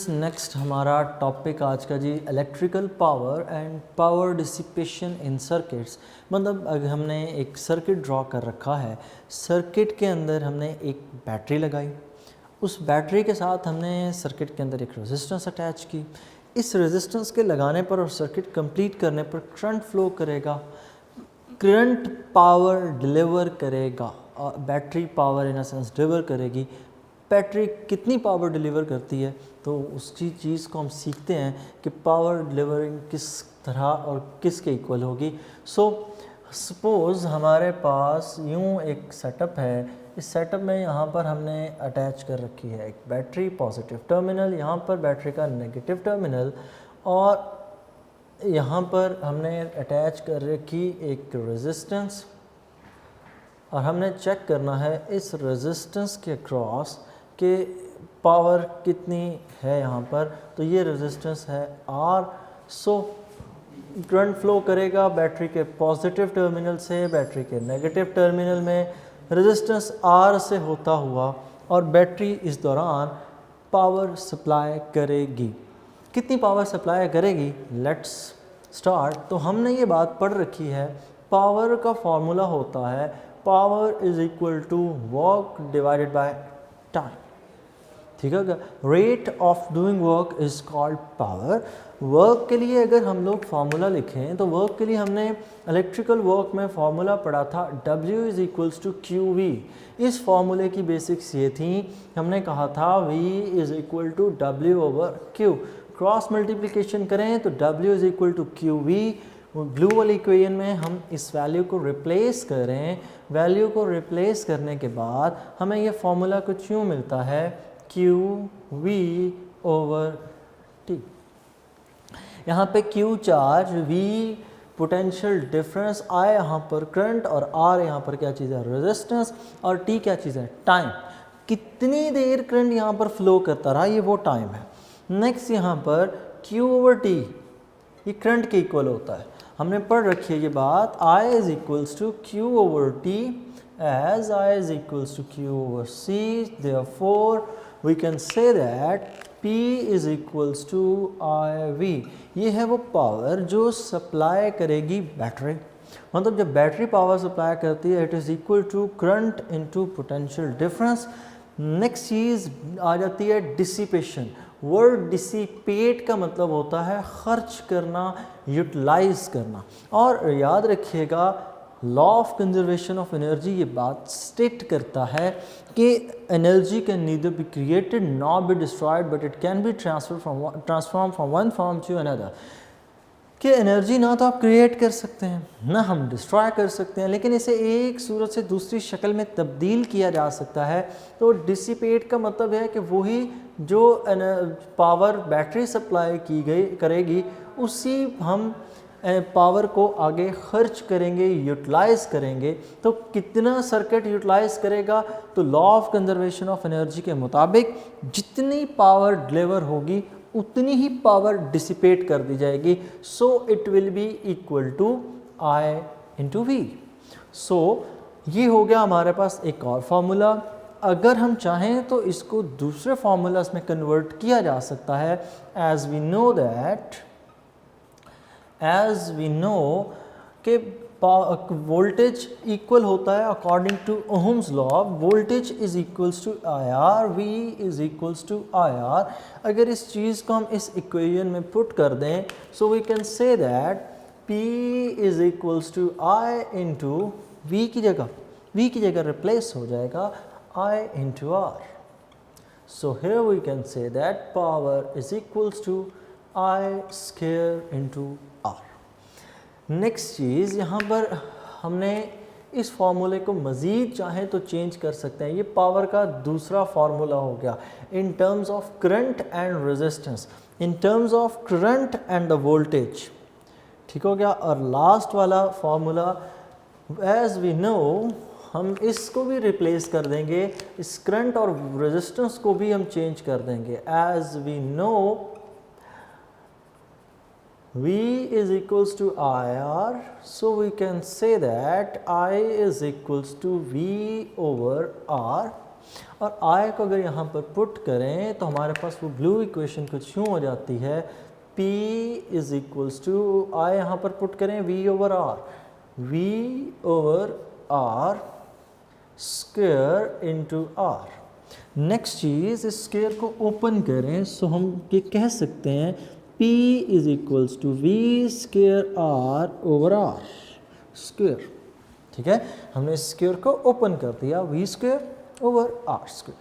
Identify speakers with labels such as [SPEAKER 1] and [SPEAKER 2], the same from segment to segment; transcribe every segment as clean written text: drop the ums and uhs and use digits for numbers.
[SPEAKER 1] Students next हमारा topic आज का जी electrical power and power dissipation in circuits. मतलब अगर हमने एक सर्किट ड्रॉ कर रखा है, सर्किट के अंदर हमने एक बैटरी लगाई, उस बैटरी के साथ हमने सर्किट के अंदर एक रेजिस्टेंस अटैच की। इस रेजिस्टेंस के लगाने पर और सर्किट कंप्लीट करने पर करंट फ्लो करेगा, करंट पावर डिलीवर करेगा, battery power in a sense deliver करेगी। बैटरी कितनी पावर डिलीवर करती है तो उसकी चीज़ को हम सीखते हैं कि पावर डिलीवरिंग किस तरह और किसके इक्वल होगी। सपोज़ हमारे पास यूँ एक सेटअप है, इस सेटअप में यहाँ पर हमने अटैच कर रखी है एक बैटरी पॉजिटिव टर्मिनल, यहाँ पर बैटरी का नेगेटिव टर्मिनल, और यहाँ पर हमने अटैच कर रखी एक रेजिस्टेंस, और हमने चेक करना है इस रेजिस्टेंस के क्रॉस के पावर कितनी है यहाँ पर। तो ये रेजिस्टेंस है R। सो करंट फ्लो करेगा बैटरी के पॉजिटिव टर्मिनल से बैटरी के नेगेटिव टर्मिनल में रेजिस्टेंस R से होता हुआ, और बैटरी इस दौरान पावर सप्लाई करेगी। कितनी पावर सप्लाई करेगी, लेट्स स्टार्ट। तो हमने ये बात पढ़ रखी है, पावर का फॉर्मूला होता है power is equal to work divided by time. ठीक है, rate of doing work is called power. Work के लिए अगर हम लोग फार्मूला लिखें तो वर्क के लिए हमने इलेक्ट्रिकल वर्क में फार्मूला पढ़ा था W is equals to Q V. इस फार्मूले की बेसिक्स ये थी, हमने कहा था V is equal to W over Q। Cross multiplication करें तो W is equal to Q V. Blue वाली इक्वेशन में हम इस वैल्यू को रिप्लेस करें, वैल्यू को रिप्लेस करने के बाद हमें ये फार्मूला कुछ यूँ मिलता है क्यू वी ओवर टी। यहाँ पे Q charge, V potential difference, I यहाँ पर करंट, और R यहाँ पर क्या चीज़ है, रेजिस्टेंस, और T क्या चीज़ है, टाइम। कितनी देर करंट यहाँ पर फ्लो करता रहा, ये वो टाइम है। नेक्स्ट यहाँ पर Q ओवर T, ये करंट के इक्वल होता है। हमने पढ़ रखी है ये बात, I is equals to Q over T as I is equals to Q over C, therefore we can say that P is equals to IV। ये है वो पावर जो सप्लाई करेगी बैटरी। मतलब जब बैटरी पावर सप्लाई करती है, it is equal to current into potential difference. Next चीज़ आ जाती है डिसिपेशन। वर्ड डिसिपेट का मतलब होता है खर्च करना, यूटिलाइज करना। और याद रखिएगा law of conservation of energy ये बात स्टेट करता है कि energy can neither be created not be destroyed but it can be transform from one form to another. कि एनर्जी ना तो आप क्रिएट कर सकते हैं ना हम डिस्ट्रॉय कर सकते हैं, लेकिन इसे एक सूरत से दूसरी शक्ल में तब्दील किया जा सकता है। तो डिसिपेट का मतलब है कि वही जो पावर बैटरी सप्लाई की गई करेगी उसी हम पावर को आगे खर्च करेंगे, यूटिलाइज करेंगे। तो कितना सर्किट यूटिलाइज करेगा, तो law of conservation of energy के मुताबिक जितनी पावर डिलीवर होगी उतनी ही पावर डिसिपेट कर दी जाएगी। So it will be equal to I into V. So ये हो गया हमारे पास एक और फार्मूला। अगर हम चाहें तो इसको दूसरे फार्मूलाज में कन्वर्ट किया जा सकता है। एज वी नो कि वोल्टेज इक्वल होता है according to Ohm's law, voltage is equals to I R, V is equals to I R. अगर इस चीज़ को हम इस इक्वेशन में पुट कर दें, so we can say that P is equals to I into V की जगह रिप्लेस हो जाएगा I into R. So here we can say that power is equals to I square into R. Next चीज़ यहाँ पर हमने इस फार्मूले को मज़ीद चाहें तो चेंज कर सकते हैं। ये पावर का दूसरा फार्मूला हो गया इन terms of current and resistance, in terms of current and the voltage. ठीक हो गया। और लास्ट वाला फार्मूला एज वी नो, हम इसको भी रिप्लेस कर देंगे, इस करंट और रेजिस्टेंस को भी हम चेंज कर देंगे। As we know V is equals to IR, so we can say that I is equals to V over R। और I को अगर यहाँ पर पुट करें तो हमारे पास वो ब्लू इक्वेशन कुछ यूँ हो जाती है, P is equals to I यहाँ पर पुट करें V over R, V over R square into R। Next चीज़, इस स्क्वायर को ओपन करें सो हम ये कह सकते हैं P is equals to V square R over R square. ठीक है, हमने इस स्क्वायर को ओपन कर दिया, V square over R square,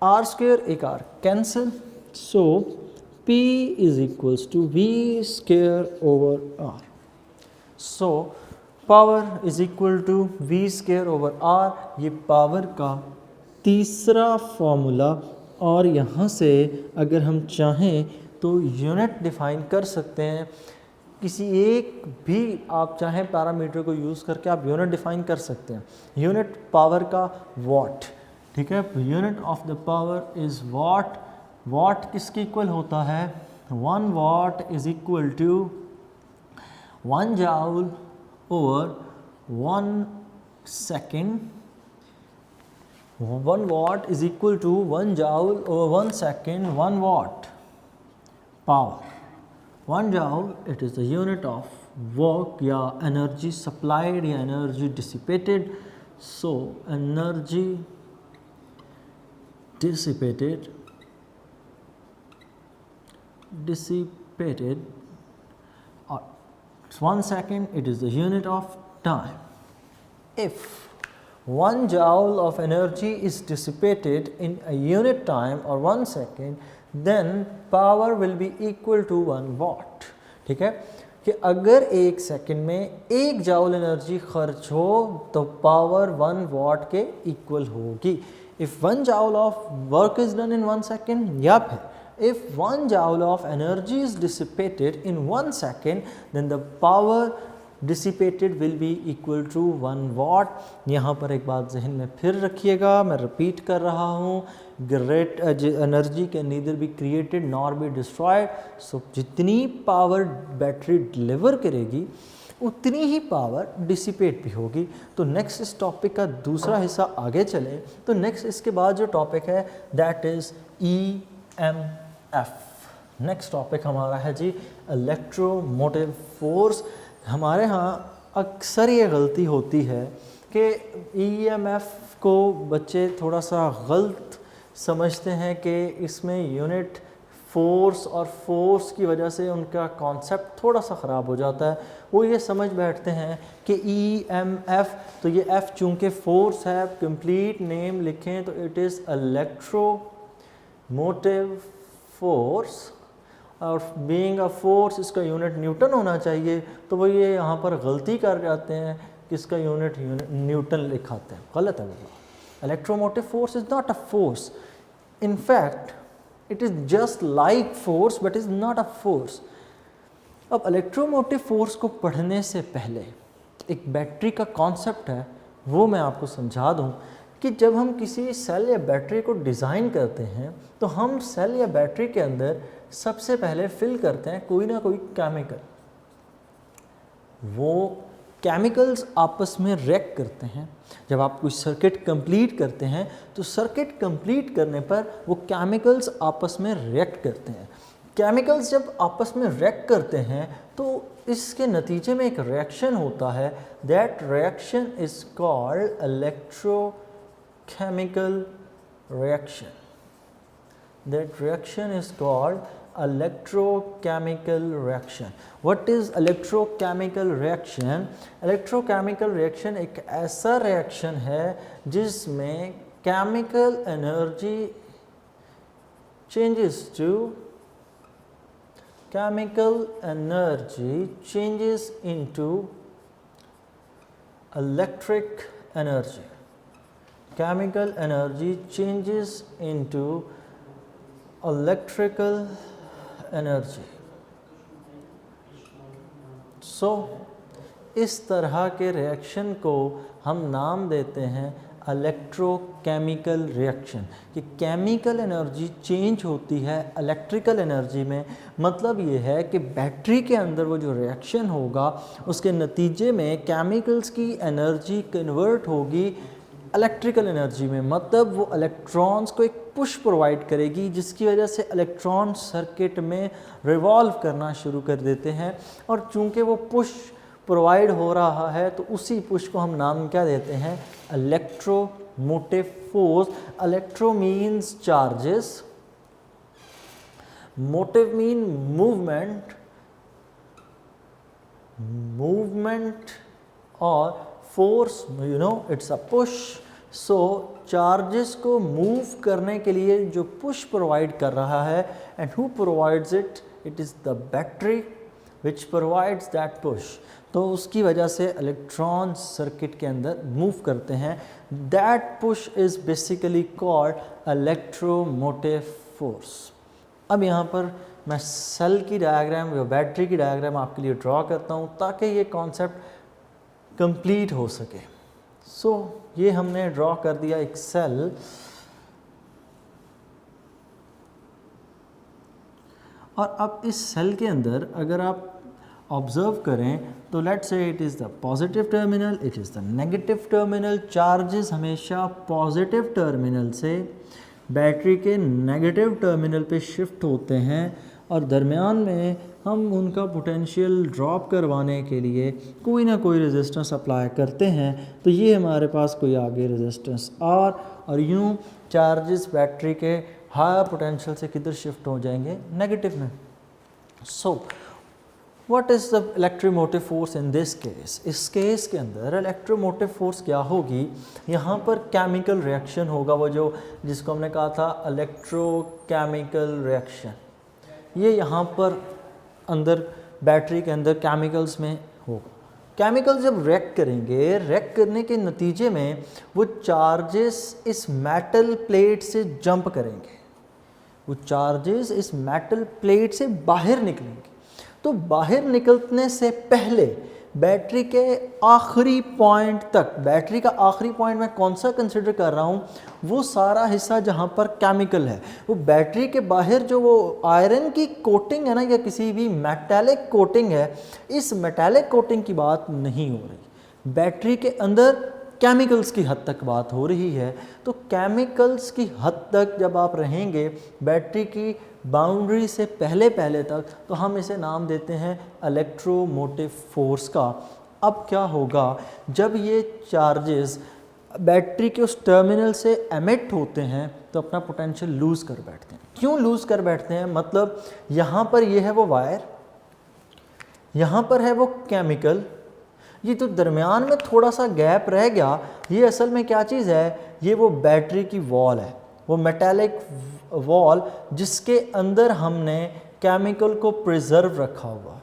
[SPEAKER 1] R square एक R cancel, so P is equals to V square over R। So power is equal to V square over R, ये power का तीसरा फॉर्मूला। और यहाँ से अगर हम चाहें तो यूनिट डिफाइन कर सकते हैं, किसी एक भी आप चाहें पैरामीटर को यूज़ करके आप यूनिट डिफाइन कर सकते हैं। यूनिट पावर का वॉट, ठीक है, unit of the power is watt. Watt किसके इक्वल होता है, 1 watt is equal to 1 joule over 1 second. 1 watt is equal to 1 joule over 1 second, 1 watt power. 1 joule, it is the unit of work या energy supplied या energy dissipated. So energy dissipated or 1 second, it is the unit of time. If 1 joule of energy is dissipated in a unit time or 1 second, then power will be equal to 1 watt. ठीक है, कि अगर 1 second में 1 joule energy खर्च हो तो power 1 वाट के equal होगी। If 1 joule of work is done in 1 second, या फिर if 1 joule of energy is dissipated in 1 second, then the power dissipated will be equal to 1 watt. यहाँ पर एक बात जहन में फिर रखिएगा, मैं रिपीट कर रहा हूँ, great energy can neither be created nor be destroyed. So जितनी पावर बैटरी डिलीवर करेगी उतनी ही पावर डिसिपेट भी होगी। तो नेक्स्ट इस टॉपिक का दूसरा हिस्सा आगे चले तो नेक्स्ट इसके बाद जो टॉपिक है that is EMF। Next topic हमारा है जी इलेक्ट्रोमोटिव फोर्स। हमारे यहाँ अक्सर ये गलती होती है कि EMF को बच्चे थोड़ा सा गलत समझते हैं कि इसमें यूनिट फोर्स, और फोर्स की वजह से उनका कॉन्सेप्ट थोड़ा सा ख़राब हो जाता है। वो ये समझ बैठते हैं कि EMF, तो ये F चूँकि फोर्स है, कंप्लीट नेम लिखें तो इट इज़ इलेक्ट्रोमोटिव फोर्स, और बीइंग अ फोर्स इसका यूनिट न्यूटन होना चाहिए। तो वो ये यहाँ पर गलती कर जाते हैं कि इसका यूनिट न्यूटन लिखाते हैं, गलत है वो। Electromotive force is not a force, in fact it is just like force but is not a force. अब इलेक्ट्रोमोटिव फोर्स को पढ़ने से पहले एक बैटरी का कॉन्सेप्ट है वो मैं आपको समझा दूँ कि जब हम किसी सेल या बैटरी को डिज़ाइन करते हैं तो हम सेल या बैटरी के अंदर सबसे पहले फिल करते हैं कोई ना कोई केमिकल। वो केमिकल्स आपस में रिएक्ट करते हैं। जब आप कोई सर्किट कंप्लीट करते हैं तो सर्किट कंप्लीट करने पर वो केमिकल्स आपस में रिएक्ट करते हैं। केमिकल्स जब आपस में रिएक्ट करते हैं तो इसके नतीजे में एक रिएक्शन होता है। That reaction is called electrochemical reaction. That reaction is called electrochemical reaction. What is electrochemical reaction? Electrochemical reaction एक ऐसा reaction है जिसमें chemical energy changes into electric energy. Chemical energy changes into electrical energy. So इस तरह के reaction को हम नाम देते हैं इलेक्ट्रोकेमिकल रिएक्शन, कि केमिकल एनर्जी चेंज होती है इलेक्ट्रिकल एनर्जी में। मतलब ये है कि बैटरी के अंदर वो जो रिएक्शन होगा उसके नतीजे में केमिकल्स की एनर्जी कन्वर्ट होगी इलेक्ट्रिकल एनर्जी में, मतलब वो इलेक्ट्रॉन्स को एक पुश प्रोवाइड करेगी जिसकी वजह से इलेक्ट्रॉन सर्किट में रिवॉल्व करना शुरू कर देते हैं। और चूंकि वो पुश प्रोवाइड हो रहा है तो उसी पुश को हम नाम क्या देते हैं, electromotive force. Electro means charges, motive mean movement और force it's a push. So charges को मूव करने के लिए जो पुश प्रोवाइड कर रहा है, and who provides it, it is the battery which provides that push. तो उसकी वजह से इलेक्ट्रॉन सर्किट के अंदर मूव करते हैं। That push is basically called electromotive force. अब यहाँ पर मैं सेल की डायग्राम या बैटरी की डायग्राम आपके लिए ड्रॉ करता हूँ ताकि ये कॉन्सेप्ट कंप्लीट हो सके। सो ये हमने ड्रॉ कर दिया एक सेल, और अब इस सेल के अंदर अगर आप ऑब्जर्व करें तो let's say it is the positive terminal, it is the negative terminal. Charges हमेशा पॉजिटिव टर्मिनल से बैटरी के नेगेटिव टर्मिनल पे शिफ्ट होते हैं, और दरमियान में हम उनका पोटेंशियल ड्रॉप करवाने के लिए कोई ना कोई रेजिस्टेंस अप्लाई करते हैं। तो ये हमारे पास कोई आगे रेजिस्टेंस आर, और यूँ चार्जेस बैटरी के हायर पोटेंशियल से किधर शिफ्ट हो जाएंगे, नेगेटिव में। So what is the electromotive force in this case? इस केस के अंदर इलेक्ट्रोमोटिव फोर्स क्या होगी, यहाँ पर केमिकल रिएक्शन होगा, वो जो जिसको हमने कहा था इलेक्ट्रोकेमिकल रिएक्शन। ये यहाँ पर अंदर बैटरी के अंदर केमिकल्स में होगा। केमिकल जब रिएक्ट करेंगे, रिएक्ट करने के नतीजे में वो चार्जेस इस मेटल प्लेट से जंप करेंगे, वो चार्जेस इस मेटल प्लेट से बाहर निकलेंगे। तो बाहर निकलने से पहले बैटरी के आखिरी पॉइंट तक, बैटरी का आखिरी पॉइंट मैं कौन सा कंसिडर कर रहा हूँ, वो सारा हिस्सा जहाँ पर केमिकल है, वो बैटरी के बाहर जो वो आयरन की कोटिंग है ना, या किसी भी मेटालिक कोटिंग है, इस मेटालिक कोटिंग की बात नहीं हो रही। बैटरी के अंदर केमिकल्स की हद तक बात हो रही है। तो केमिकल्स की हद तक जब आप रहेंगे बैटरी की बाउंड्री से पहले तक, तो हम इसे नाम देते हैं इलेक्ट्रोमोटिव फोर्स का। अब क्या होगा, जब ये चार्जेस बैटरी के उस टर्मिनल से एमिट होते हैं तो अपना पोटेंशियल लूज़ कर बैठते हैं। क्यों लूज़ कर बैठते हैं, मतलब यहाँ पर ये है वो वायर, यहाँ पर है वो केमिकल, ये तो दरमियान में थोड़ा सा गैप रह गया। ये असल में क्या चीज़ है, ये वो बैटरी की वॉल है, वो मेटालिक वॉल जिसके अंदर हमने केमिकल को प्रिजर्व रखा हुआ।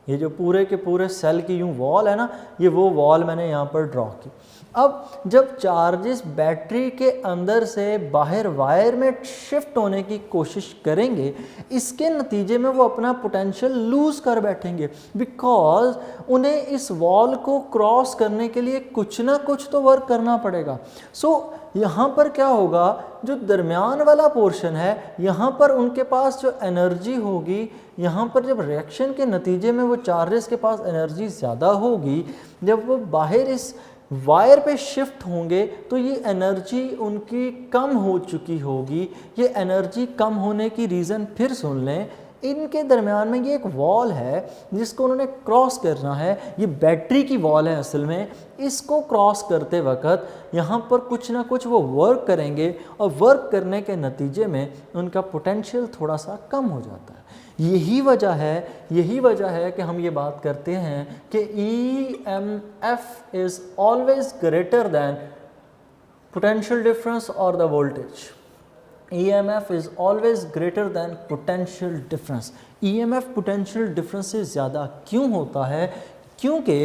[SPEAKER 1] ये जो पूरे के पूरे सेल की यूँ वॉल है ना, ये वो वॉल मैंने यहाँ पर ड्रॉ की। अब जब चार्जेस बैटरी के अंदर से बाहर वायर में शिफ्ट होने की कोशिश करेंगे, इसके नतीजे में वो अपना पोटेंशियल लूज़ कर बैठेंगे, बिकॉज उन्हें इस वॉल को क्रॉस करने के लिए कुछ ना कुछ तो वर्क करना पड़ेगा। सो यहाँ पर क्या होगा, जो दरमियान वाला पोर्शन है, यहाँ पर उनके पास जो एनर्जी होगी, यहाँ पर जब रिएक्शन के नतीजे में वो चार्जेस के पास एनर्जी ज़्यादा होगी, जब वो बाहर इस वायर पे शिफ्ट होंगे तो ये एनर्जी उनकी कम हो चुकी होगी। ये एनर्जी कम होने की रीज़न फिर सुन लें, इनके दरमियान में ये एक वॉल है जिसको उन्होंने क्रॉस करना है। ये बैटरी की वॉल है असल में। इसको क्रॉस करते वक्त यहाँ पर कुछ ना कुछ वो वर्क करेंगे, और वर्क करने के नतीजे में उनका पोटेंशियल थोड़ा सा कम हो जाता है। यही वजह है कि हम ये बात करते हैं कि EMF is always greater than potential difference और the voltage. EMF is always greater than potential difference. EMF potential difference से ज़्यादा क्यों होता है? क्योंकि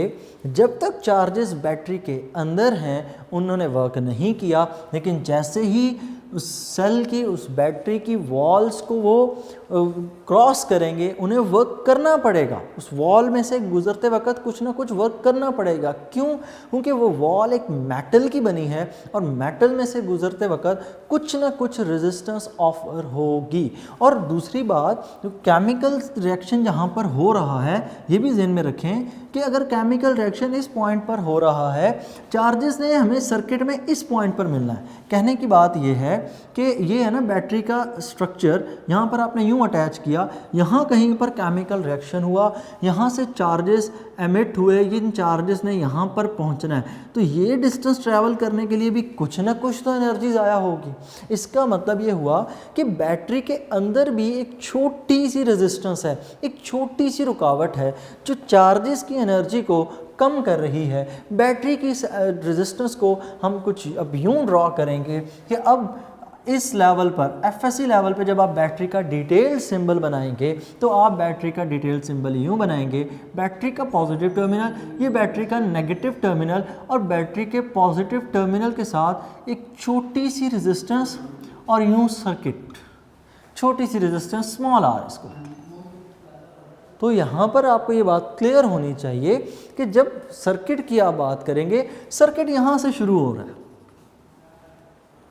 [SPEAKER 1] जब तक चार्जेस बैटरी के अंदर हैं उन्होंने वर्क नहीं किया, लेकिन जैसे ही उस सेल की, उस बैटरी की वॉल्स को वो क्रॉस करेंगे, उन्हें वर्क करना पड़ेगा। उस वॉल में से गुजरते वक्त कुछ ना कुछ वर्क करना पड़ेगा। क्यों? क्योंकि वो वॉल एक मेटल की बनी है और मेटल में से गुजरते वक्त कुछ ना कुछ रेजिस्टेंस ऑफर होगी। और दूसरी बात, जो केमिकल रिएक्शन जहाँ पर हो रहा है, ये भी ध्यान में रखें कि अगर केमिकल रिएक्शन इस पॉइंट पर हो रहा है, चार्जेस ने हमें सर्किट में इस पॉइंट पर मिलना है। कहने की बात ये है कि ये है ना बैटरी का स्ट्रक्चर, यहाँ पर आपने यूँ अटैच किया, यहाँ कहीं पर केमिकल रिएक्शन हुआ, यहाँ से चार्जेस एमिट हुए, इन चार्जेस ने यहाँ पर पहुँचना है, तो ये डिस्टेंस ट्रैवल करने के लिए भी कुछ ना कुछ तो एनर्जी ज़ाया होगी। इसका मतलब ये हुआ कि बैटरी के अंदर भी एक छोटी सी रेजिस्टेंस है, एक छोटी सी रुकावट है जो चार्जेस की एनर्जी को कम कर रही है। बैटरी की रेजिस्टेंस को हम कुछ अब यूँ ड्रॉ करेंगे कि अब इस लेवल पर, एफएससी लेवल पे जब आप बैटरी का डिटेल सिंबल बनाएंगे तो आप बैटरी का डिटेल सिंबल यूँ बनाएंगे, बैटरी का पॉजिटिव टर्मिनल, ये बैटरी का नेगेटिव टर्मिनल, और बैटरी के पॉजिटिव टर्मिनल के साथ एक छोटी सी रेजिस्टेंस और यूँ सर्किट, छोटी सी रेजिस्टेंस स्मॉल आर इसको। तो यहाँ पर आपको ये बात क्लियर होनी चाहिए कि जब सर्किट की आप बात करेंगे, सर्किट यहाँ से शुरू हो रहा है।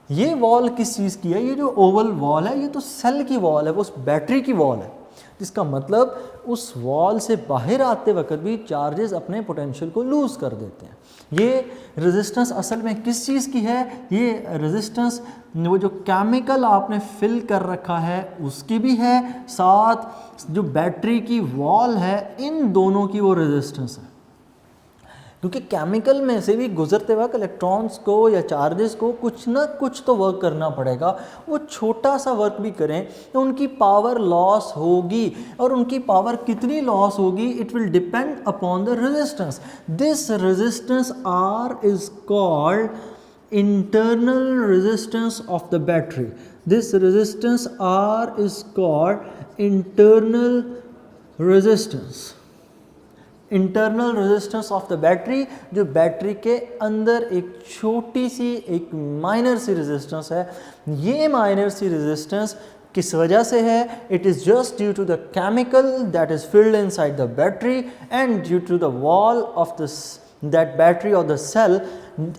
[SPEAKER 1] ये वॉल किस चीज़ की है? ये जो ओवल वॉल है, ये तो सेल की वॉल है, वो उस बैटरी की वॉल है, जिसका मतलब उस वॉल से बाहर आते वक्त भी चार्जेस अपने पोटेंशियल को लूज़ कर देते हैं। ये रेजिस्टेंस असल में किस चीज़ की है? ये रेजिस्टेंस वो जो केमिकल आपने फिल कर रखा है उसकी भी है, साथ जो बैटरी की वॉल है, इन दोनों की वो रेजिस्टेंस है। क्योंकि केमिकल में से भी गुजरते वक्त इलेक्ट्रॉन्स को या चार्जेस को कुछ ना कुछ तो वर्क करना पड़ेगा। वो छोटा सा वर्क भी करें तो उनकी पावर लॉस होगी, और उनकी पावर कितनी लॉस होगी, it will depend upon the resistance. This resistance R is called internal resistance of the battery. This resistance R is called internal resistance. Internal resistance of the battery, जो battery के अंदर एक छोटी सी, एक minor सी resistance है। ये minor सी resistance किस वजह से है? It is just due to the chemical that is filled inside the battery and due to the wall of the that battery or the cell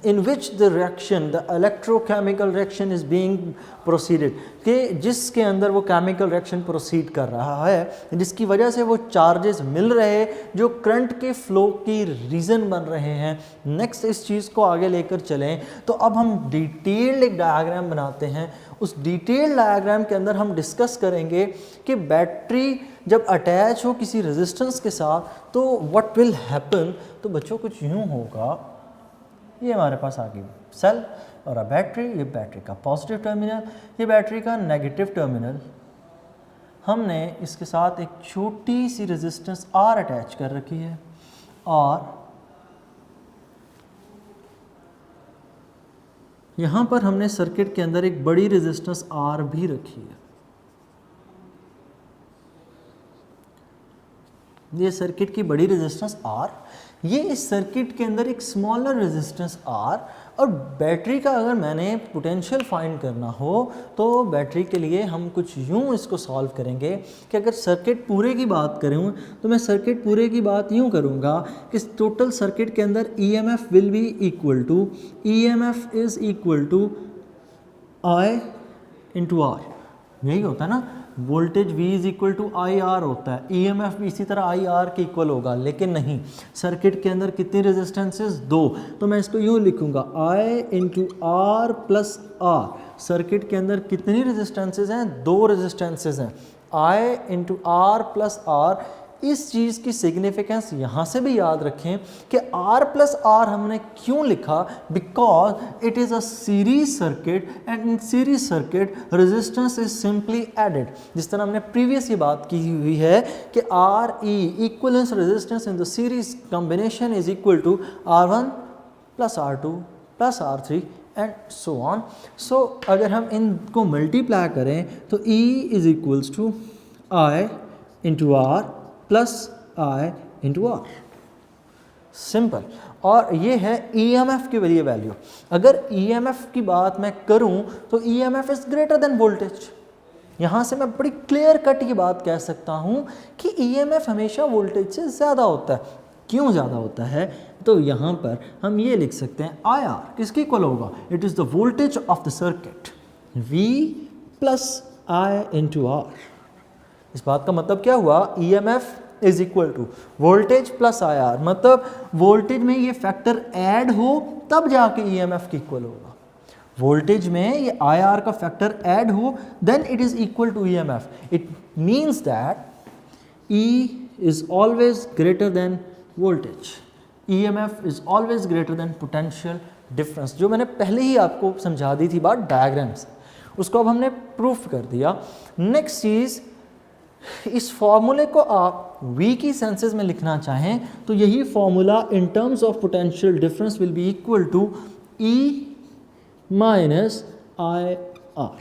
[SPEAKER 1] in which the reaction, the electrochemical reaction is being proceeded, कि जिसके अंदर वो chemical reaction proceed कर रहा है, जिसकी वजह से वो चार्जेस मिल रहे जो करंट के फ्लो की रीज़न बन रहे हैं। नेक्स्ट इस चीज़ को आगे लेकर चलें तो अब हम डिटेल्ड एक डायग्राम बनाते हैं। उस डिटेल्ड डायग्राम के अंदर हम डिस्कस करेंगे कि बैटरी जब अटैच हो किसी रेजिस्टेंस के साथ तो व्हाट विल हैपन। तो बच्चों कुछ यूँ होगा, ये हमारे पास आ गई सेल और बैटरी, ये बैटरी का पॉजिटिव टर्मिनल, ये बैटरी का नेगेटिव टर्मिनल। हमने इसके साथ एक छोटी सी रेजिस्टेंस आर अटैच कर रखी है और यहाँ पर हमने सर्किट के अंदर एक बड़ी रेजिस्टेंस आर भी रखी है। ये सर्किट की बड़ी रेजिस्टेंस आर, ये इस सर्किट के अंदर एक स्मॉलर रेजिस्टेंस आर। और बैटरी का अगर मैंने पोटेंशियल फाइंड करना हो तो बैटरी के लिए हम कुछ यूँ इसको सॉल्व करेंगे कि अगर सर्किट पूरे की बात करूँ तो मैं सर्किट पूरे की बात यूँ करूँगा कि टोटल सर्किट के अंदर EMF will be equal to, EMF is equal to I into R. यही होता है ना, voltage V is equal to I R होता है, EMF भी इसी तरह आई आर के इक्वल होगा। लेकिन नहीं, सर्किट के अंदर कितनी रेजिस्टेंसेस? दो। तो मैं इसको यूँ लिखूँगा I into R plus R. Circuit के अंदर कितनी रेजिस्टेंसेस हैं? दो रेजिस्टेंसेस हैं, I into R plus R. इस चीज़ की सिग्निफिकेंस यहाँ से भी याद रखें कि R प्लस आर हमने क्यों लिखा, because it is a series circuit and in series circuit resistance is simply added. जिस तरह हमने प्रीवियस ये बात की हुई है कि RE equivalence resistance in the series combination is equal to R1 plus R2 plus R3 and so on. So अगर हम इनको मल्टीप्लाई करें तो E is equals to I into R plus I into R. Simple. और ये है EMF की वाली वैल्यू। अगर EMF की बात मैं करूं तो EMF is greater than voltage. यहाँ से मैं बड़ी क्लियर कट ये बात कह सकता हूँ कि EMF हमेशा वोल्टेज से ज़्यादा होता है। क्यों ज़्यादा होता है? तो यहाँ पर हम ये लिख सकते हैं IR किसके इक्वल होगा? It is the voltage of the circuit V plus I into R। इस बात का मतलब क्या हुआ? EMF is equal to voltage plus IR, मतलब वोल्टेज में ये फैक्टर ऐड हो तब जाके EMF के इक्वल होगा। वोल्टेज में ये IR का फैक्टर ऐड हो then it is equal to EMF। It means that E is always greater than voltage, EMF is always greater than potential difference. जो मैंने पहले ही आपको समझा दी थी बात डायग्राम से, उसको अब हमने प्रूफ कर दिया। नेक्स्ट चीज़, इस फॉर्मूले को आप V की सेंसेस में लिखना चाहें तो यही formula in terms of potential difference will be equal to E minus IR।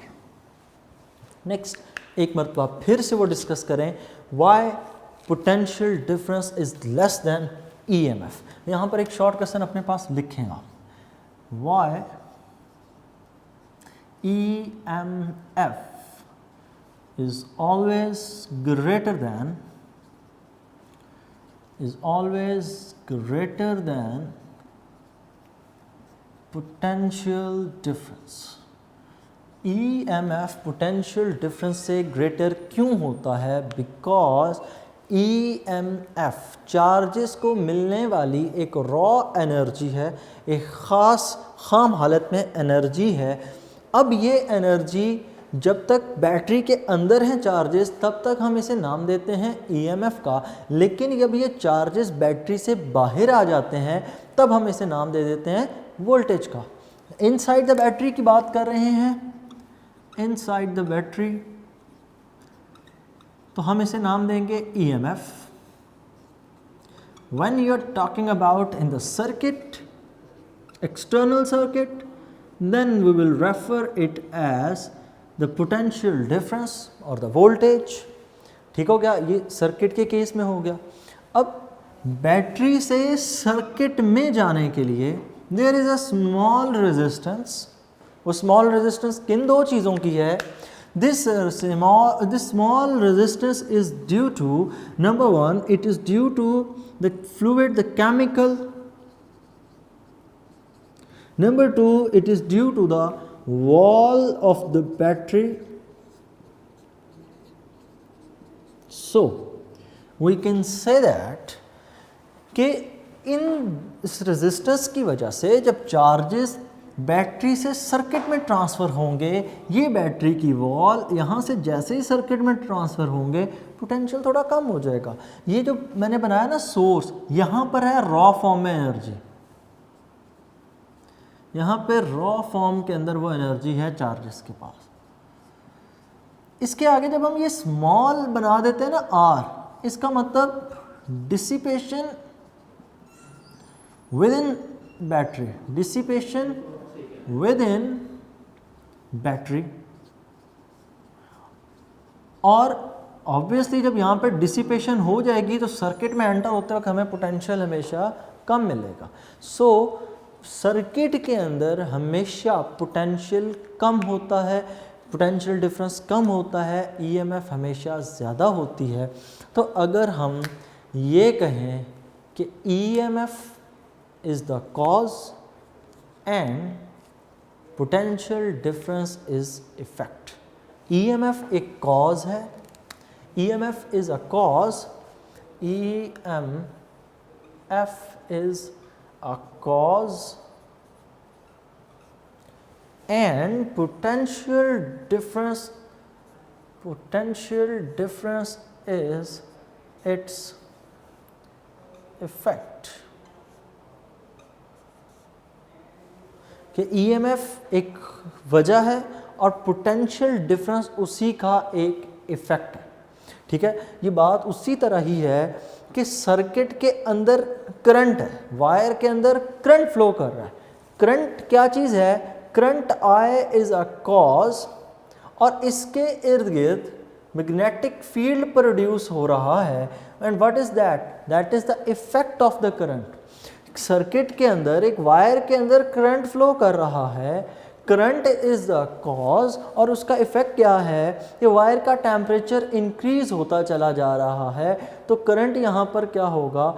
[SPEAKER 1] Next, एक मरतबा फिर से वो डिस्कस करें why potential difference is less than EMF। यहाँ पर एक शॉर्ट क्वेश्चन अपने पास लिखेगा, why EMF is always greater than potential difference। EMF potential difference से ग्रेटर क्यों होता है? बिकॉज EMF चार्जेस को मिलने वाली एक रॉ एनर्जी है, एक ख़ास खाम हालत में एनर्जी है। अब ये एनर्जी जब तक बैटरी के अंदर हैं चार्जेस तब तक हम इसे नाम देते हैं EMF का, लेकिन जब ये चार्जेस बैटरी से बाहर आ जाते हैं तब हम इसे नाम दे देते हैं वोल्टेज का। इनसाइड द बैटरी की बात कर रहे हैं, इनसाइड द बैटरी, तो हम इसे नाम देंगे EMF। When you are talking about in the circuit, external circuit, then we will refer it as the potential difference or the voltage। ठीक हो गया, ये सर्किट के केस में हो गया। अब बैटरी से सर्किट में जाने के लिए there is a small resistance। वो स्मॉल रेजिस्टेंस किन दो चीज़ों की है? this small resistance is due to, number one, it is due to the fluid, the chemical. Number two, it is due to the wall of the battery। So we can say that कि इस resistance की वजह से जब charges battery से circuit में transfer होंगे, ये बैटरी की वॉल यहाँ से जैसे ही सर्किट में ट्रांसफ़र होंगे पोटेंशियल थोड़ा कम हो जाएगा। ये जो मैंने बनाया ना सोर्स, यहाँ पर है रॉ फॉर्म में एनर्जी, यहाँ पे रॉ फॉर्म के अंदर वो एनर्जी है चार्जेस के पास। इसके आगे जब हम ये स्मॉल बना देते हैं ना R, इसका मतलब dissipation with in battery, dissipation with in battery. और ऑब्वियसली जब यहाँ पे डिसिपेशन हो जाएगी तो सर्किट में एंटर होते वक्त हमें पोटेंशियल हमेशा कम मिलेगा। सो सर्किट के अंदर हमेशा पोटेंशियल कम होता है, पोटेंशियल डिफरेंस कम होता है, EMF हमेशा ज़्यादा होती है। तो अगर हम ये कहें कि EMF is the cause and potential difference is effect. EMF एक कॉज है, EMF is a cause, EMF is a cause and potential difference is its effect। कि EMF एक वजह है और पोटेंशियल डिफरेंस उसी का एक इफेक्ट है। ठीक है, ये बात उसी तरह ही है कि सर्किट के अंदर करंट है, वायर के अंदर करंट फ्लो कर रहा है। करंट क्या चीज़ है? Current I is a cause, और इसके इर्द गिर्द मैग्नेटिक फील्ड प्रोड्यूस हो रहा है। And what is that? That is the effect of the current. Circuit के अंदर, एक वायर के अंदर करंट फ्लो कर रहा है, करंट इज द कॉज, और उसका इफेक्ट क्या है कि वायर का टेम्परेचर इंक्रीज होता चला जा रहा है। तो करंट यहाँ पर क्या होगा,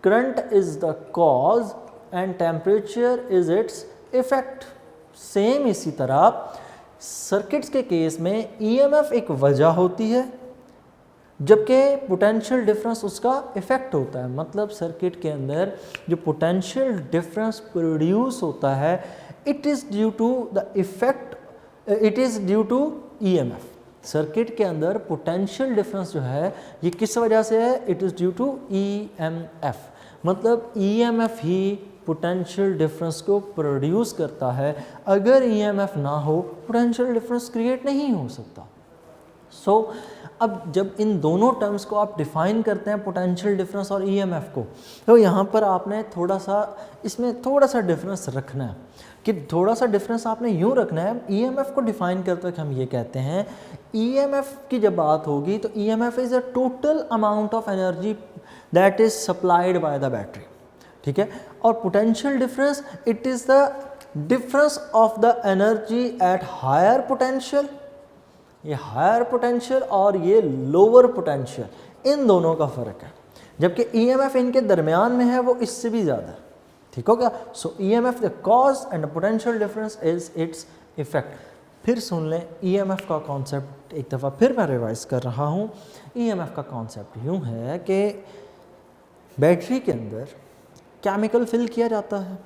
[SPEAKER 1] current is the cause and temperature is its effect. Same इसी तरह सर्किट्स के केस में ईएमएफ एक वजह होती है, जबकि पोटेंशियल डिफरेंस उसका इफेक्ट होता है। मतलब सर्किट के अंदर जो पोटेंशियल डिफरेंस प्रोड्यूस होता है, it is due to the effect, it is due to EMF. Circuit के अंदर पोटेंशियल डिफरेंस जो है ये किस वजह से है, it is due to EMF. मतलब ईएमएफ ही पोटेंशियल डिफरेंस को प्रोड्यूस करता है। अगर ईएमएफ ना हो, पोटेंशियल डिफरेंस क्रिएट नहीं हो सकता। सो अब जब इन दोनों टर्म्स को आप डिफाइन करते हैं, पोटेंशियल डिफरेंस और ईएमएफ को, तो यहाँ पर आपने थोड़ा सा इसमें थोड़ा सा डिफरेंस रखना है। कि थोड़ा सा डिफरेंस आपने यूँ रखना है, ईएमएफ को डिफाइन करते वक्त हम ये कहते हैं, ईएमएफ की जब बात होगी तो EMF is a total amount of energy that is supplied by the battery, ठीक है। और potential difference, it is the difference of the energy at higher potential, ये हायर पोटेंशियल और ये लोअर पोटेंशियल, इन दोनों का फ़र्क है। जबकि ईएमएफ इनके दरमियान में है, वो इससे भी ज़्यादा है, ठीक हो गया। So EMF the cause and the potential difference is its effect. फिर सुन लें ईएमएफ का कॉन्सेप्ट एक दफ़ा फिर मैं रिवाइज कर रहा हूँ। ईएमएफ का कॉन्सेप्ट यूँ है कि बैटरी के अंदर केमिकल फिल किया जाता है,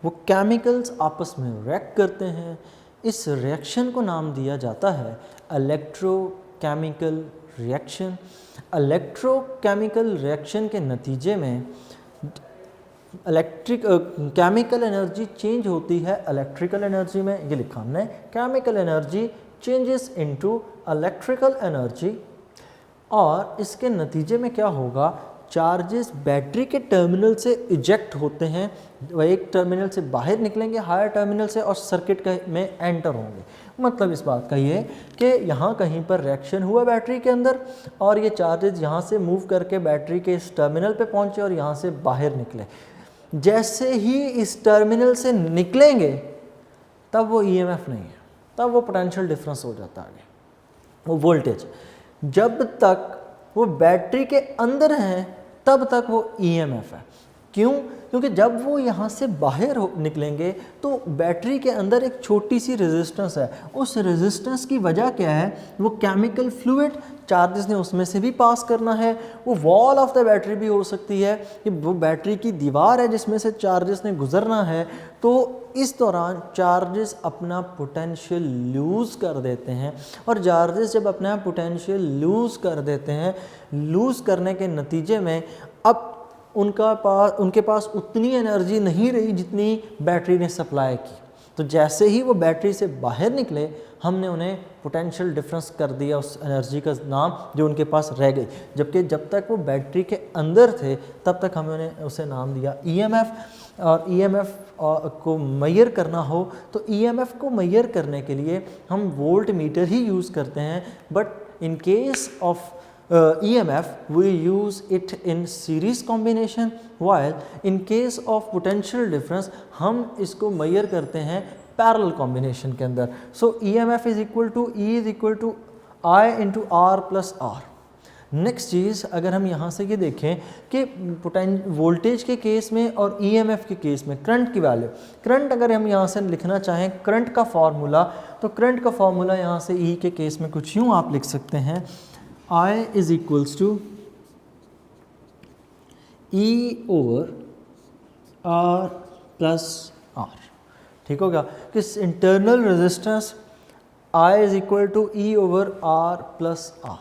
[SPEAKER 1] वो केमिकल्स आपस में रिएक्ट करते हैं, इस रिएक्शन को नाम दिया जाता है इलेक्ट्रोकेमिकल रिएक्शन। इलेक्ट्रोकेमिकल रिएक्शन के नतीजे में केमिकल एनर्जी चेंज होती है इलेक्ट्रिकल एनर्जी में। ये लिखा हमने, chemical energy changes into electrical energy, और इसके नतीजे में क्या होगा, चार्जेस बैटरी के टर्मिनल से इजेक्ट होते हैं, वह एक टर्मिनल से बाहर निकलेंगे हायर टर्मिनल से और सर्किट में एंटर होंगे। मतलब इस बात का ये कि यहाँ कहीं पर रिएक्शन हुआ बैटरी के अंदर और ये चार्जेस यहाँ से मूव करके बैटरी के इस टर्मिनल पे पहुँचे और यहाँ से बाहर निकले। जैसे ही इस टर्मिनल से निकलेंगे तब वो ईएमएफ नहीं है, तब वो पोटेंशियल डिफरेंस हो जाता है, वो वोल्टेज। जब तक वो बैटरी के अंदर हैं तब तक वो ईएमएफ है। क्यों? क्योंकि जब वो यहाँ से बाहर निकलेंगे तो बैटरी के अंदर एक छोटी सी रेजिस्टेंस है, उस रेजिस्टेंस की वजह क्या है, वो केमिकल फ्लूइड चार्जेस ने उसमें से भी पास करना है। वो वॉल ऑफ द बैटरी भी हो सकती है कि वो बैटरी की दीवार है जिसमें से चार्जेस ने गुजरना है। तो इस दौरान चार्जेस अपना पोटेंशियल लूज़ कर देते हैं, और चार्जेस जब अपना पोटेंशियल लूज़ कर देते हैं, लूज़ करने के नतीजे में अब उनके पास उतनी एनर्जी नहीं रही जितनी बैटरी ने सप्लाई की। तो जैसे ही वो बैटरी से बाहर निकले, हमने उन्हें पोटेंशियल डिफरेंस कर दिया, उस एनर्जी का नाम जो उनके पास रह गई। जबकि जब तक वो बैटरी के अंदर थे तब तक हमने उसे नाम दिया ईएमएफ। और ईएमएफ को मेजर करना हो तो ईएमएफ को मेजर करने के लिए हम वोल्ट मीटर ही यूज़ करते हैं, but in case of EMF we use it in series combination, while in case of potential difference हम इसको मेजर करते हैं पैरेलल कॉम्बिनेशन के अंदर। So EMF is equal to E is equal to I into R plus R। Next चीज़ अगर हम यहाँ से ये देखें कि वोल्टेज के केस में और EMF के केस में करंट की वैल्यू, करंट अगर हम यहाँ से लिखना चाहें करंट का फार्मूला, तो करंट का फार्मूला यहाँ से E के केस में कुछ यूँ आप लिख सकते हैं, I is equals to E over R plus R। ठीक होगा कि internal resistance I is equal to E over R plus R।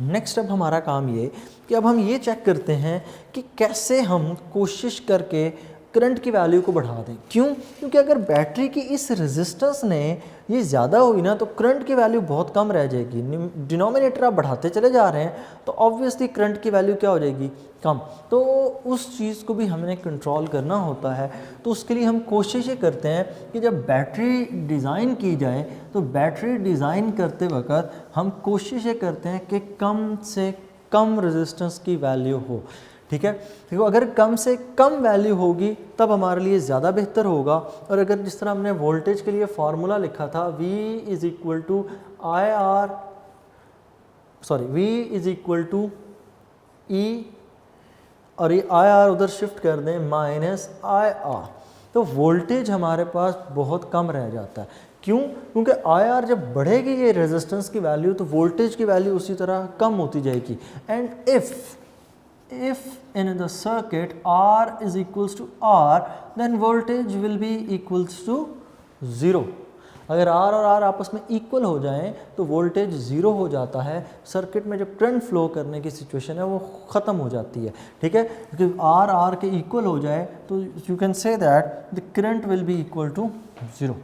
[SPEAKER 1] Next अब हमारा काम ये कि अब हम ये चेक करते हैं कि कैसे हम कोशिश करके करंट की वैल्यू को बढ़ा दें। क्यों? क्योंकि अगर बैटरी की इस रेजिस्टेंस ने ये ज़्यादा हुई ना तो करंट की वैल्यू बहुत कम रह जाएगी। डिनोमिनेटर आप बढ़ाते चले जा रहे हैं तो ऑब्वियसली करंट की वैल्यू क्या हो जाएगी, कम। तो उस चीज़ को भी हमने कंट्रोल करना होता है। तो उसके लिए हम कोशिश ये करते हैं कि जब बैटरी डिज़ाइन की जाए तो बैटरी डिज़ाइन करते वक्त हम कोशिश ये करते हैं कि कम से कम रेजिस्टेंस की वैल्यू हो। ठीक है। देखो अगर कम से कम वैल्यू होगी तब हमारे लिए ज़्यादा बेहतर होगा। और अगर जिस तरह हमने वोल्टेज के लिए फार्मूला लिखा था V is equal to E और ये IR उधर शिफ्ट कर दें -IR, तो वोल्टेज हमारे पास बहुत कम रह जाता है। क्यों? क्योंकि IR जब बढ़ेगी ये रेजिस्टेंस की वैल्यू तो वोल्टेज की वैल्यू उसी तरह कम होती जाएगी। And if in the circuit R is equals to R, then voltage will be equals to 0। अगर R और R आपस में इक्वल हो जाएं तो वोल्टेज 0 हो जाता है। सर्किट में जब करंट फ्लो करने की सिचुएशन है वो ख़त्म हो जाती है, ठीक है। क्योंकि R के इक्वल हो जाए तो you can say that the current will be equal to 0,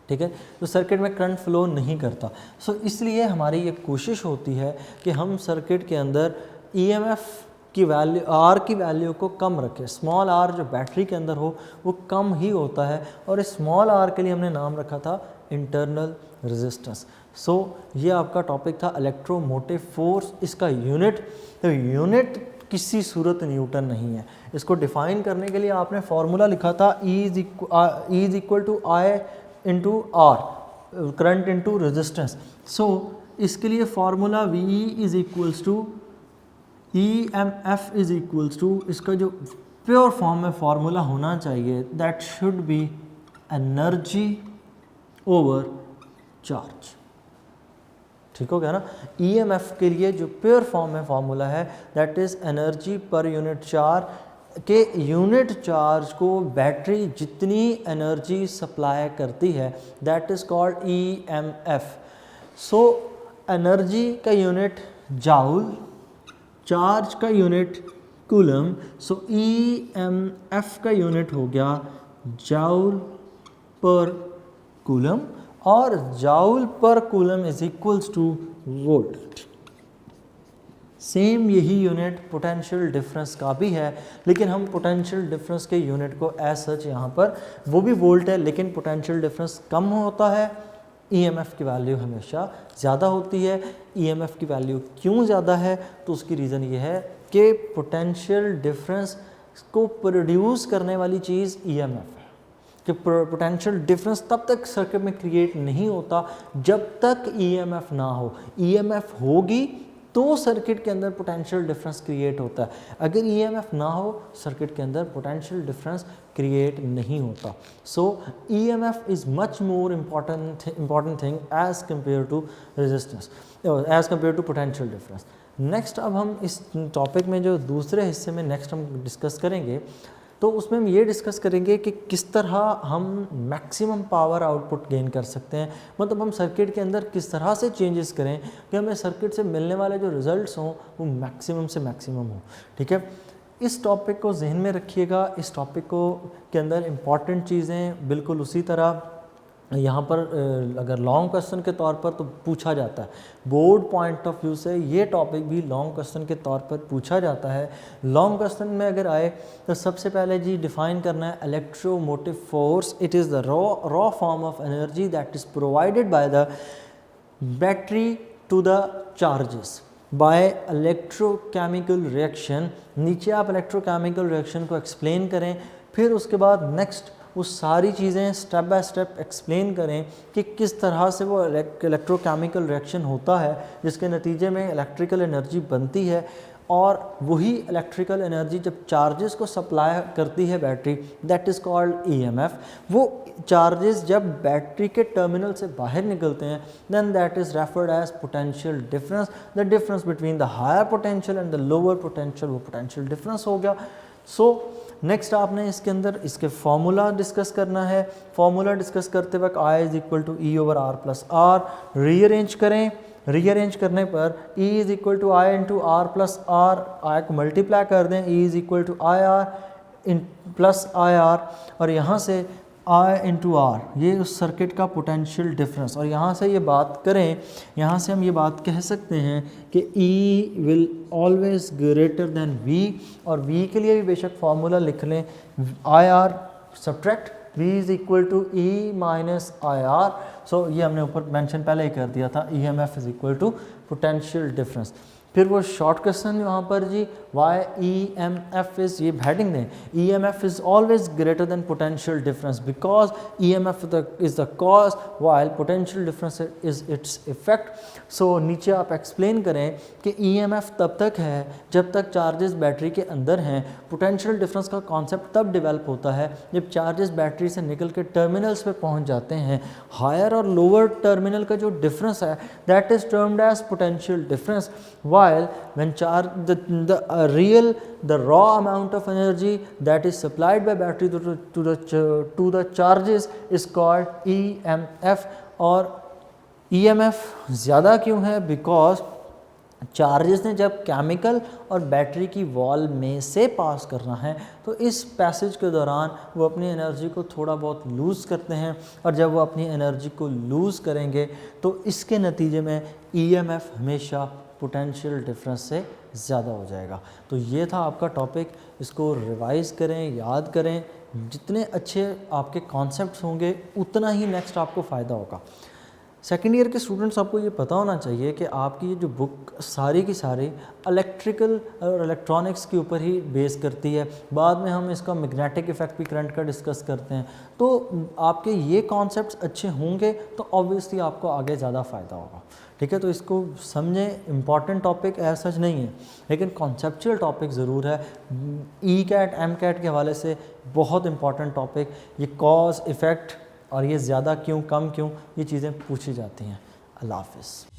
[SPEAKER 1] ठीक है। तो सर्किट में करंट फ्लो नहीं करता। सो इसलिए हमारी ये कोशिश होती है कि हम सर्किट के अंदर EMF की वैल्यू, R की वैल्यू को कम रखें। स्मॉल r जो बैटरी के अंदर हो वो कम ही होता है, और इस स्मॉल r के लिए हमने नाम रखा था इंटरनल रेजिस्टेंस। सो ये आपका टॉपिक था इलेक्ट्रोमोटिव फोर्स। इसका यूनिट, तो यूनिट किसी सूरत न्यूटन नहीं है। इसको डिफाइन करने के लिए आपने फार्मूला लिखा था E is equal to I into R, current into resistance. So इसके लिए formula V is equals to EMF is equals to, इसका जो प्योर फॉर्म में फार्मूला होना चाहिए that should be energy over charge, ठीक हो गया ना। EMF के लिए जो प्योर फॉर्म में फार्मूला है that is energy per unit charge, के यूनिट चार्ज को बैटरी जितनी एनर्जी सप्लाई करती है that is called EMF। So energy का यूनिट जाउल, चार्ज का यूनिट कूलम, सो EMF का यूनिट हो गया जाउल पर कूलम, और जाउल पर coulomb is equals two volt. Same यही यूनिट पोटेंशियल डिफरेंस का भी है, लेकिन हम पोटेंशियल डिफरेंस के यूनिट को एज सच यहाँ पर, वो भी वोल्ट है लेकिन पोटेंशियल डिफरेंस कम होता है, EMF की वैल्यू हमेशा ज़्यादा होती है। EMF की वैल्यू क्यों ज़्यादा है? तो उसकी रीज़न ये है कि पोटेंशियल डिफरेंस को प्रोड्यूस करने वाली चीज़ EMF है, कि पोटेंशियल डिफरेंस तब तक सर्किट में क्रिएट नहीं होता जब तक EMF ना हो। EMF होगी तो सर्किट के अंदर पोटेंशियल डिफरेंस क्रिएट होता है। अगर EMF ना हो सर्किट के अंदर पोटेंशियल डिफरेंस क्रिएट नहीं होता। So EMF is much more important thing as compare to resistance, as compare to potential difference. Next अब हम इस टॉपिक में जो दूसरे हिस्से में नेक्स्ट हम डिस्कस करेंगे तो उसमें हम ये डिस्कस करेंगे कि किस तरह हम मैक्सिमम पावर आउटपुट गेन कर सकते हैं, मतलब हम सर्किट के अंदर किस तरह से चेंजेस करें कि हमें सर्किट से मिलने वाले जो रिजल्ट्स हों वो मैक्सिमम से मैक्सिमम हो, ठीक है। इस टॉपिक को जहन में रखिएगा। इस टॉपिक को के अंदर इम्पॉर्टेंट चीज़ें बिल्कुल उसी तरह यहाँ पर अगर लॉन्ग क्वेश्चन के तौर पर तो पूछा जाता है, बोर्ड पॉइंट ऑफ व्यू से ये टॉपिक भी लॉन्ग क्वेश्चन के तौर पर पूछा जाता है। लॉन्ग क्वेश्चन में अगर आए तो सबसे पहले जी डिफाइन करना है electromotive force. It is the raw form of energy that is provided by the battery to the charges by electrochemical reaction. नीचे आप इलेक्ट्रोकेमिकल रिएक्शन को एक्सप्लेन करें, फिर उसके बाद नेक्स्ट वो सारी चीज़ें स्टेप बाय स्टेप एक्सप्लेन करें कि किस तरह से वो इलेक्ट्रोकेमिकल रिएक्शन होता है जिसके नतीजे में इलेक्ट्रिकल एनर्जी बनती है, और वही इलेक्ट्रिकल एनर्जी जब चार्जेस को सप्लाई करती है battery that is called EMF। वो चार्जेस जब बैटरी के टर्मिनल से बाहर निकलते हैं then that is referred as potential difference. The difference between the higher potential and the lower potential, वो पोटेंशियल डिफरेंस हो गया। सो नेक्स्ट आपने इसके अंदर इसके फार्मूला डिस्कस करना है। फार्मूला डिस्कस करते वक्त I is equal to E over R plus R rearrange करें। रीअरेंज करने पर E is equal to I into R plus R, I को मल्टीप्लाई कर दें, E is equal to IR in plus IR, और यहाँ से I इंटू R ये उस सर्किट का पोटेंशियल डिफरेंस। और यहाँ से ये बात करें, यहाँ से हम ये बात कह सकते हैं कि E will always greater then V, और V के लिए भी बेशक फार्मूला लिख लें IR subtract V is equal to E minus IR। So ये हमने ऊपर मेंशन पहले ही कर दिया था, EMF is equal to potential difference. फिर वो शॉर्ट क्वेश्चन वहाँ पर जी वाई EMF इज़, ये हेडिंग दें, EMF is always greater than potential difference because EMF is the cause while potential difference is its effect. So नीचे आप explain करें कि EMF तब तक है जब तक चार्जेस बैटरी के अंदर हैं। पोटेंशियल डिफरेंस का कॉन्सेप्ट तब डेवलप होता है जब चार्जेस बैटरी से निकल के टर्मिनल्स पे पहुंच जाते हैं। हायर और लोअर टर्मिनल का जो डिफरेंस है that is termed as potential difference, while when the real the raw amount of energy that is supplied by battery to the charges is called EMF। और EMF ज़्यादा क्यों है? Because charges ने जब chemical और battery की wall में से पास करना है तो इस पैसेज के दौरान वो अपनी एनर्जी को थोड़ा बहुत लूज़ करते हैं, और जब वो अपनी एनर्जी को लूज़ करेंगे तो इसके नतीजे में EMF हमेशा पोटेंशियल डिफरेंस से ज़्यादा हो जाएगा। तो ये था आपका टॉपिक, इसको रिवाइज़ करें, याद करें। जितने अच्छे आपके कॉन्सेप्ट्स होंगे उतना ही नेक्स्ट आपको फ़ायदा होगा। सेकेंड ईयर के स्टूडेंट्स, आपको ये पता होना चाहिए कि आपकी ये जो बुक सारी की सारी इलेक्ट्रिकल और इलेक्ट्रॉनिक्स के ऊपर ही बेस करती है। बाद में हम इसका मैग्नेटिक इफेक्ट भी करंट का डिस्कस करते हैं। तो आपके ये कॉन्सेप्ट्स अच्छे होंगे तो ऑब्वियसली आपको आगे ज़्यादा फ़ायदा होगा। ठीक है, तो इसको समझें। इम्पॉर्टेंट टॉपिक ऐसा सच नहीं है, लेकिन कॉन्सेप्चुअल टॉपिक ज़रूर है। ECAT MCAT के हवाले से बहुत इंपॉर्टेंट टॉपिक, ये कॉज इफ़ेक्ट और ये ज़्यादा क्यों कम क्यों, ये चीज़ें पूछी जाती हैं। अल्लाह हाफ़िज़।